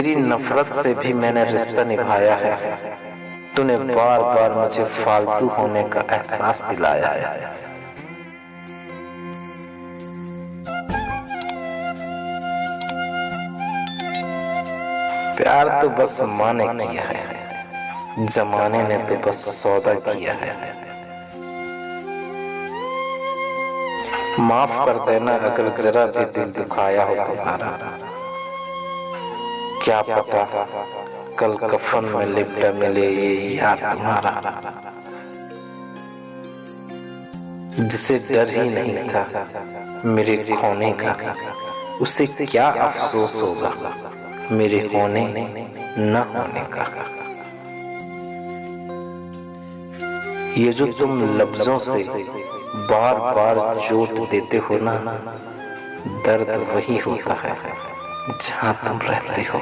तेरी नफरत से भी मैंने रिश्ता निभाया है। तूने बार बार मुझे फालतू होने का एहसास दिलाया है। प्यार तो बस माँ ने किया है, जमाने ने तो बस सौदा किया है। माफ कर देना अगर जरा भी दिल दुखाया हो तुम्हारा। क्या पता कल कफन में लिपटा मिले ये यार तुम्हारा, जिसे डर ही नहीं था मेरे खोने का, उसे क्या अफसोस होगा मेरे होने न होने का। ये जो तुम लफ्जों से बार बार चोट देते हो ना, दर्द वही होता है जहां तुम रहते हो।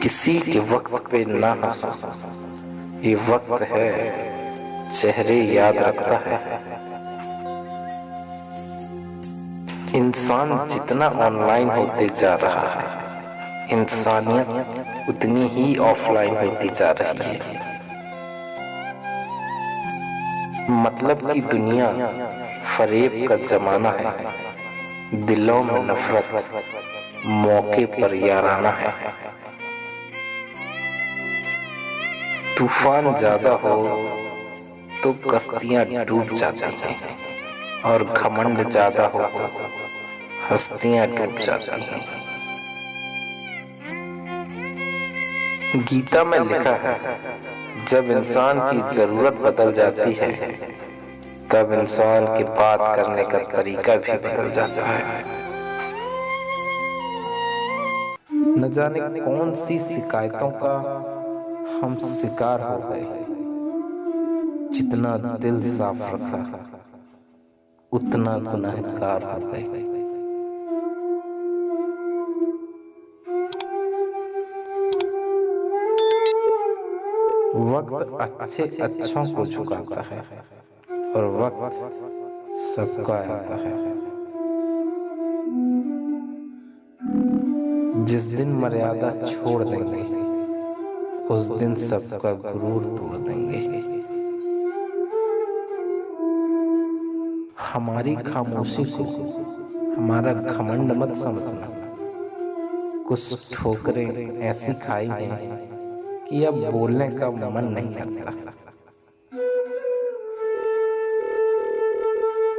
किसी के वक्त पे ना हंसो, ये वक्त है चेहरे याद रखता है। इंसान जितना ऑनलाइन होते जा रहा है, इंसानियत उतनी ही ऑफलाइन होती जा रही है। मतलब की दुनिया फरेब का जमाना है, दिलों में नफरत मौके पर याराना है। तूफान ज्यादा हो तो कश्तियां डूब जाती हैं, और घमंड ज्यादा हो तो हस्तियां डूब जाती हैं। गीता में लिखा है, जब इंसान की जरूरत बदल जाती है तब इंसान की बात करने का तरीका भी बदल जाता है। न जाने कौन सी शिकायतों का हम शिकार हो गए। जितना दिल साफ रखा उतना गुनहगार हो गए। वक्त अच्छे अच्छों को झुकाता है और वक्त सबका आता है। जिस दिन मर्यादा छोड़ देंगे उस दिन सबका गुरूर तोड़ देंगे। हमारी खामोशी को हमारा घमंड मत समझना। कुछ ठोकरें ऐसी खाई हैं कि अब बोलने का मन नहीं करता।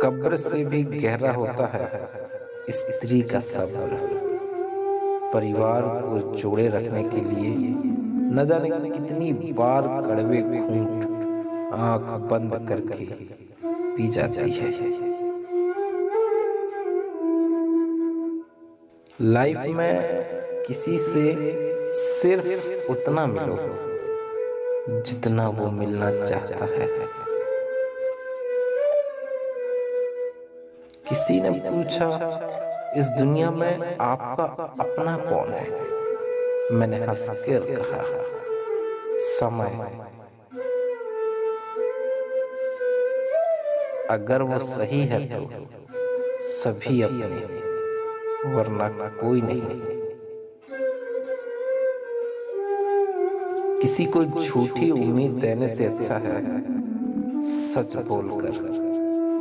कब्र से भी गहरा होता है स्त्री का सब्र। परिवार को जोड़े रखने के लिए न जाने कितनी बार कड़वे घूंट आंख बंद करके पी जाती है। लाइफ में किसी से सिर्फ उतना मिलो जितना वो मिलना चाहता है। किसी ने पूछा, इस दुनिया में आपका अपना कौन है? मैंने हंस कर कहा, समय। अगर वो सही है तो सभी अपने, वरना कोई नहीं। किसी को झूठी उम्मीद देने से अच्छा है सच बोलकर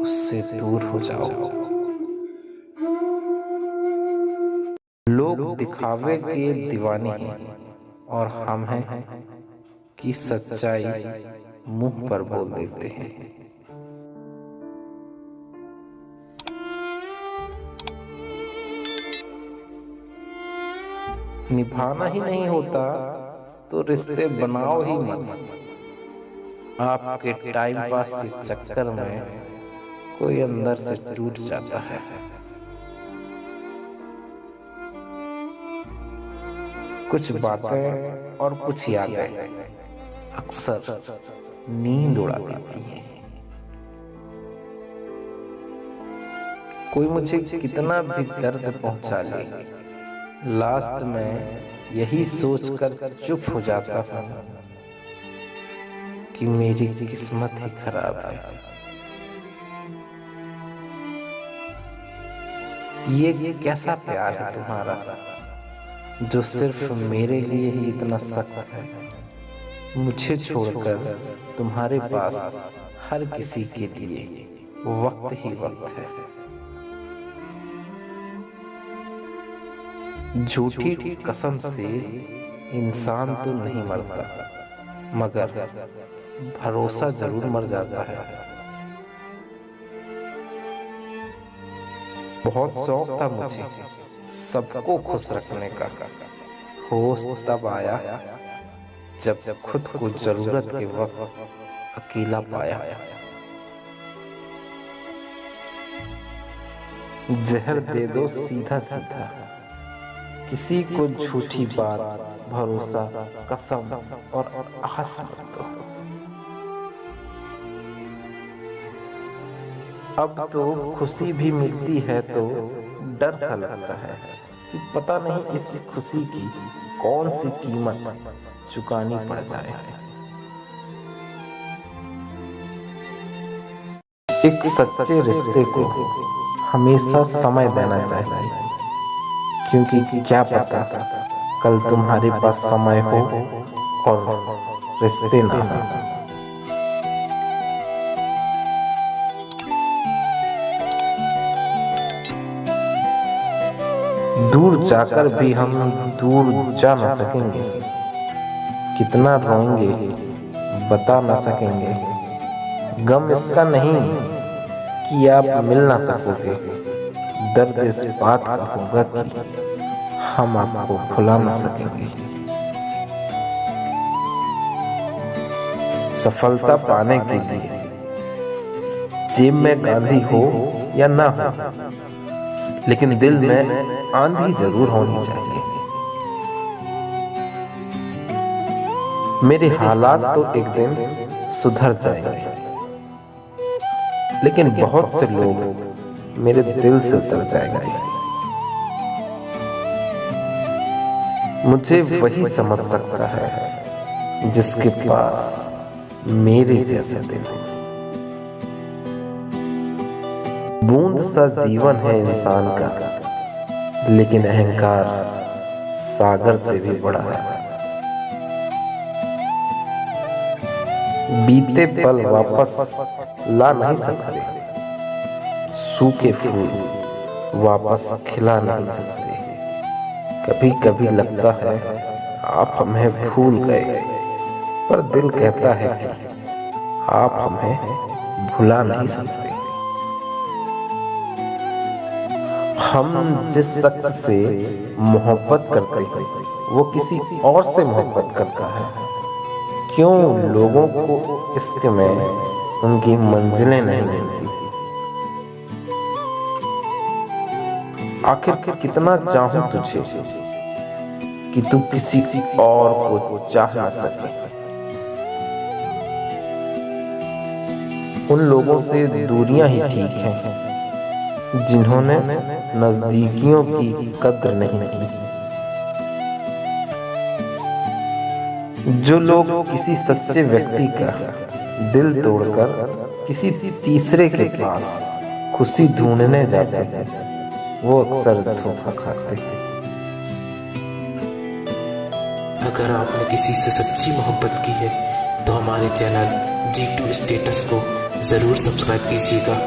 उससे दूर हो जाओ। लोग दिखावे के दीवाने हैं और हम हैं कि सच्चाई मुंह पर बोल देते हैं। निभाना ही नहीं होता तो रिश्ते बनाओ ही मत। आपके टाइम पास के चक्कर में कोई अंदर से टूट जाता है। कुछ बातें और कुछ यादें अक्सर नींद उड़ा देती हैं। कोई मुझे कितना भी दर्द पहुंचा ले, लास्ट में यही सोचकर चुप हो जाता हूँ कि मेरी किस्मत ही खराब है। ये कैसा प्यार है तुम्हारा जो सिर्फ मेरे लिए ही इतना सख्त है। मुझे छोड़कर तुम्हारे पास हर किसी के लिए वक्त ही वक्त है। झूठी कसम से इंसान तो नहीं मरता, मगर भरोसा जरूर मर जाता है। बहुत शौक था मुझे सबको खुश रखने का, होश तब आया जब खुद को जरूरत के वक्त अकेला पाया। जहर दे दो सीधा सीधा, किसी को झूठी बात, भरोसा, कसम और आस मत दो। अब तो खुशी भी मिलती है तो डर सा लगता है कि पता नहीं इस खुशी की कौन सी कीमत चुकानी पड़ जाए। एक सच्चे रिश्ते को हमेशा समय देना चाहिए, क्योंकि क्या पता कल तुम्हारे पास समय हो और रिश्ते ना हो। दूर जाकर भी हम दूर जा न सकेंगे, कितना रोएंगे बता न सकेंगे। गम इसका नहीं कि आप मिल ना सकोगे, दर्द इस बात का होगा कि हम आपको भुला ना सकेंगे। सफलता पाने के लिए जेब में गांधी हो या ना हो, लेकिन दिल में आंधी जरूर होनी चाहिए। मेरे हालात तो एक दिन सुधर जाएंगे, लेकिन बहुत से लोग मेरे दिल से उतर जाएंगे। मुझे वही समझ सकता है जिसके पास मेरे जैसे दिल हो। बूंद सा जीवन है इंसान का, लेकिन अहंकार सागर से भी बड़ा है। बीते पल वापस ला नहीं सकते, सूखे फूल वापस खिला नहीं सकते। कभी कभी लगता है आप हमें भूल गए, पर दिल कहता है कि आप हमें भुला नहीं सकते। हम जिस शख्स से मोहब्बत करते हैं वो किसी और से मोहब्बत करता है। क्यों लोगों को इश्क में उनकी मंजिलें नहीं मिलती? आखिर कितना चाहूं तुझे कि तू किसी और को चाह ना सके। उन लोगों से दूरियां ही ठीक हैं जिन्होंने नजदीकियों की कद्र नहीं की। जो लोग किसी सच्चे व्यक्ति का दिल तोड़कर किसी तीसरे के पास खुशी ढूंढने जाते हैं, वो अक्सर धोखा खाते हैं। अगर आपने किसी से सच्ची मोहब्बत की है तो हमारे चैनल G2 स्टेटस को जरूर सब्सक्राइब कीजिएगा।